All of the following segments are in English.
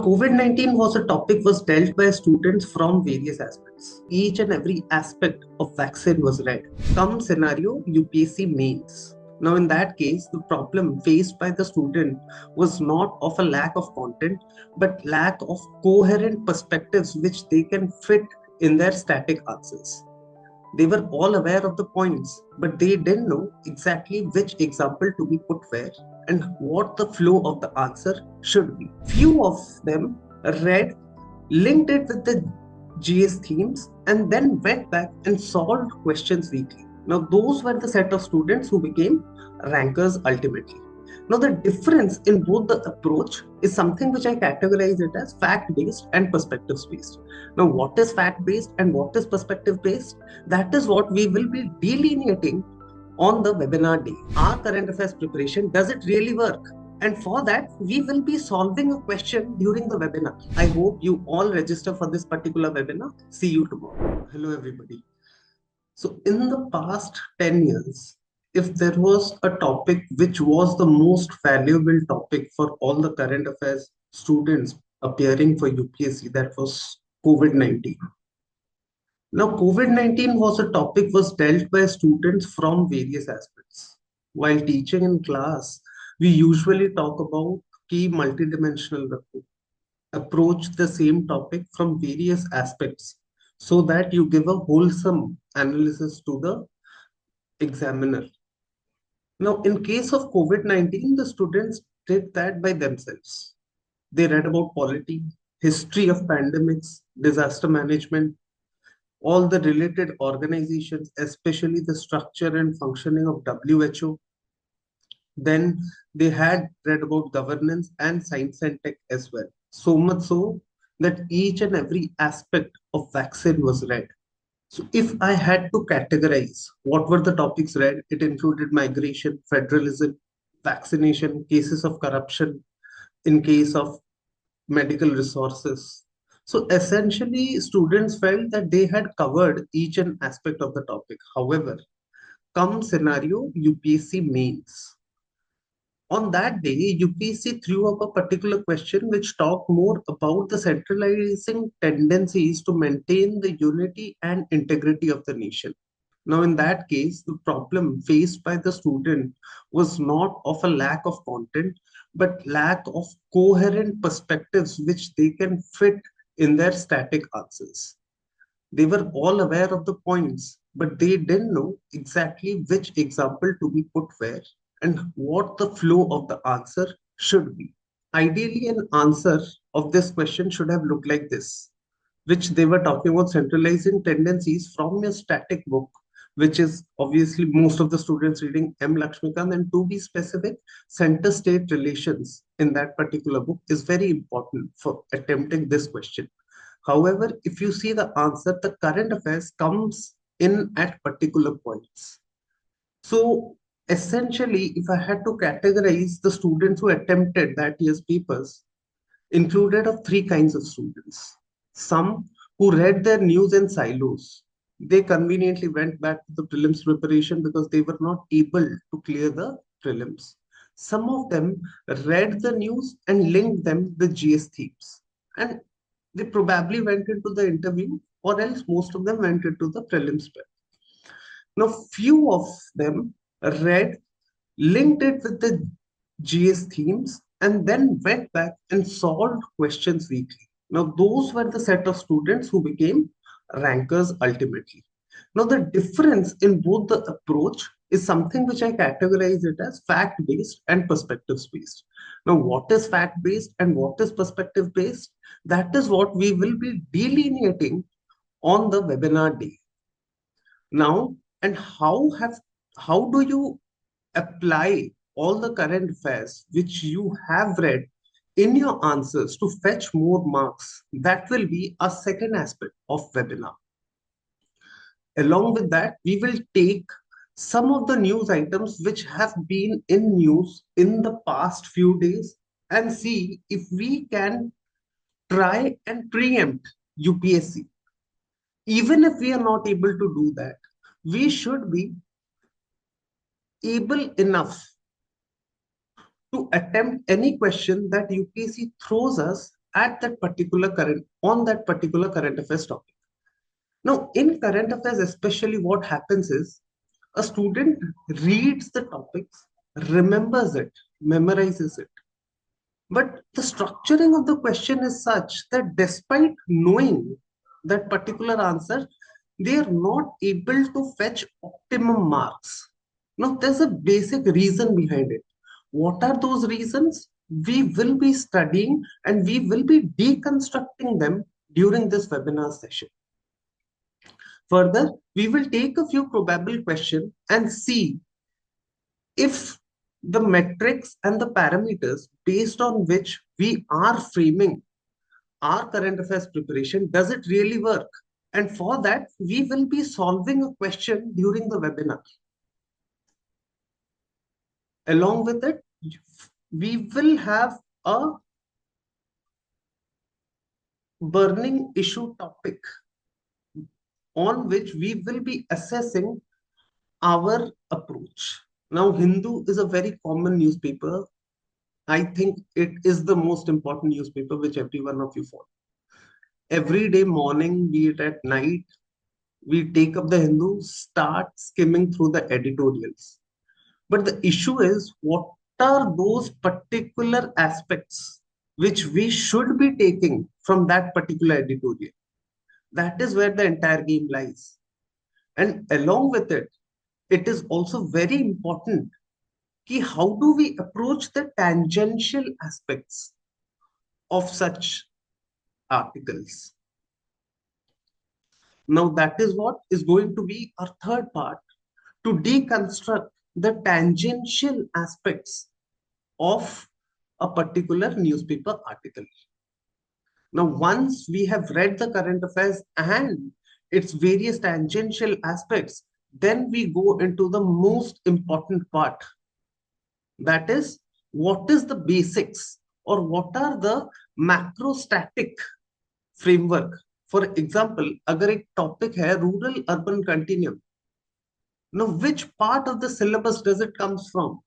COVID-19 was a topic was dealt by students from various aspects. Each and every aspect of vaccine was read. Come scenario, UPSC mains. Now, in that case, the problem faced by the student was not of a lack of content, but lack of coherent perspectives which they can fit in their static answers. They were all aware of the points, but they didn't know exactly which example to be put where and what the flow of the answer should be. Few of them read, linked it with the GS themes, and then went back and solved questions weekly. Now, those were the set of students who became rankers ultimately. Now, the difference in both the approach is something which I categorize it as fact-based and perspectives-based. Now, what is fact-based and what is perspective-based? That is what we will be delineating on the webinar day. Our current affairs preparation, does it really work? And for that, we will be solving a question during the webinar. I hope you all register for this particular webinar. See you tomorrow. Hello, everybody. So in the past 10 years, if there was a topic which was the most valuable topic for all the current affairs students appearing for UPSC, that was COVID-19. Now, COVID-19 was a topic was dealt by students from various aspects. While teaching in class, we usually talk about key multidimensional approach the same topic from various aspects so that you give a wholesome analysis to the examiner. Now, in case of COVID-19, the students did that by themselves. They read about polity, history of pandemics, disaster management, all the related organizations, especially the structure and functioning of WHO. Then they had read about governance and science and tech as well. So much so that each and every aspect of vaccine was read. So if I had to categorize what were the topics read, it included migration, federalism, vaccination, cases of corruption, in case of medical resources. So essentially, students felt that they had covered each and aspect of the topic. However, come scenario, UPSC mains. On that day, UPSC threw up a particular question which talked more about the centralizing tendencies to maintain the unity and integrity of the nation. Now, in that case, the problem faced by the student was not of a lack of content, but lack of coherent perspectives which they can fit in their static answers. They were all aware of the points, but they didn't know exactly which example to be put where and what the flow of the answer should be. Ideally, an answer of this question should have looked like this, which they were talking about centralizing tendencies from a static book, which is obviously most of the students reading M. Lakshmikant, and to be specific, center-state relations in that particular book is very important for attempting this question. However, if you see the answer, the current affairs comes in at particular points. So essentially, if I had to categorize the students who attempted that year's papers, included of three kinds of students. Some who read their news in silos. They conveniently went back to the prelims preparation because they were not able to clear the prelims. Some of them read the news and linked them with GS themes. And they probably went into the interview, or else most of them went into the prelims prep. Now, few of them read, linked it with the GS themes, and then went back and solved questions weekly. Now, those were the set of students who became rankers ultimately. Now, the difference in both the approach is something which I categorize it as fact-based and perspectives-based. Now, what is fact-based and what is perspective-based? That is what we will be delineating on the webinar day. Now, and how do you apply all the current affairs which you have read in your answers to fetch more marks? That will be a second aspect of webinar. Along with that, we will take some of the news items which have been in news in the past few days and see if we can try and preempt UPSC. Even if we are not able to do that, we should be able enough to attempt any question that UPSC throws us at that particular current affairs topic. Now, in current affairs, especially what happens is a student reads the topics, remembers it, memorizes it. But the structuring of the question is such that despite knowing that particular answer, they are not able to fetch optimum marks. Now, there's a basic reason behind it. What are those reasons? We will be studying and we will be deconstructing them during this webinar session. Further, we will take a few probable questions and see if the metrics and the parameters based on which we are framing our current affairs preparation, does it really work? And for that, we will be solving a question during the webinar. Along with it, we will have a burning issue topic on which we will be assessing our approach. Now, Hindu is a very common newspaper. I think it is the most important newspaper which every one of you follow. Every day morning, be it at night, we take up the Hindu, start skimming through the editorials. But the issue is, what are those particular aspects which we should be taking from that particular editorial? That is where the entire game lies. And along with it, it is also very important कि how do we approach the tangential aspects of such articles. Now that is what is going to be our third part, to deconstruct the tangential aspects of a particular newspaper article. Now, once we have read the current affairs and its various tangential aspects, then we go into the most important part. That is, what is the basics or what are the macrostatic framework. For example, अगर एक topic है rural urban continuum, now which part of the syllabus does it comes from?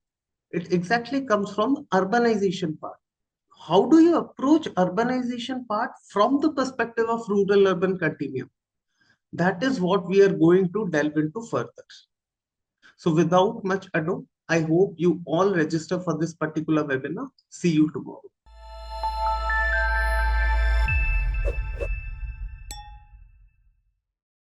It exactly comes from the urbanization part. How do you approach urbanization part from the perspective of rural urban continuum? That is what we are going to delve into further. So without much ado, I hope you all register for this particular webinar. See you tomorrow.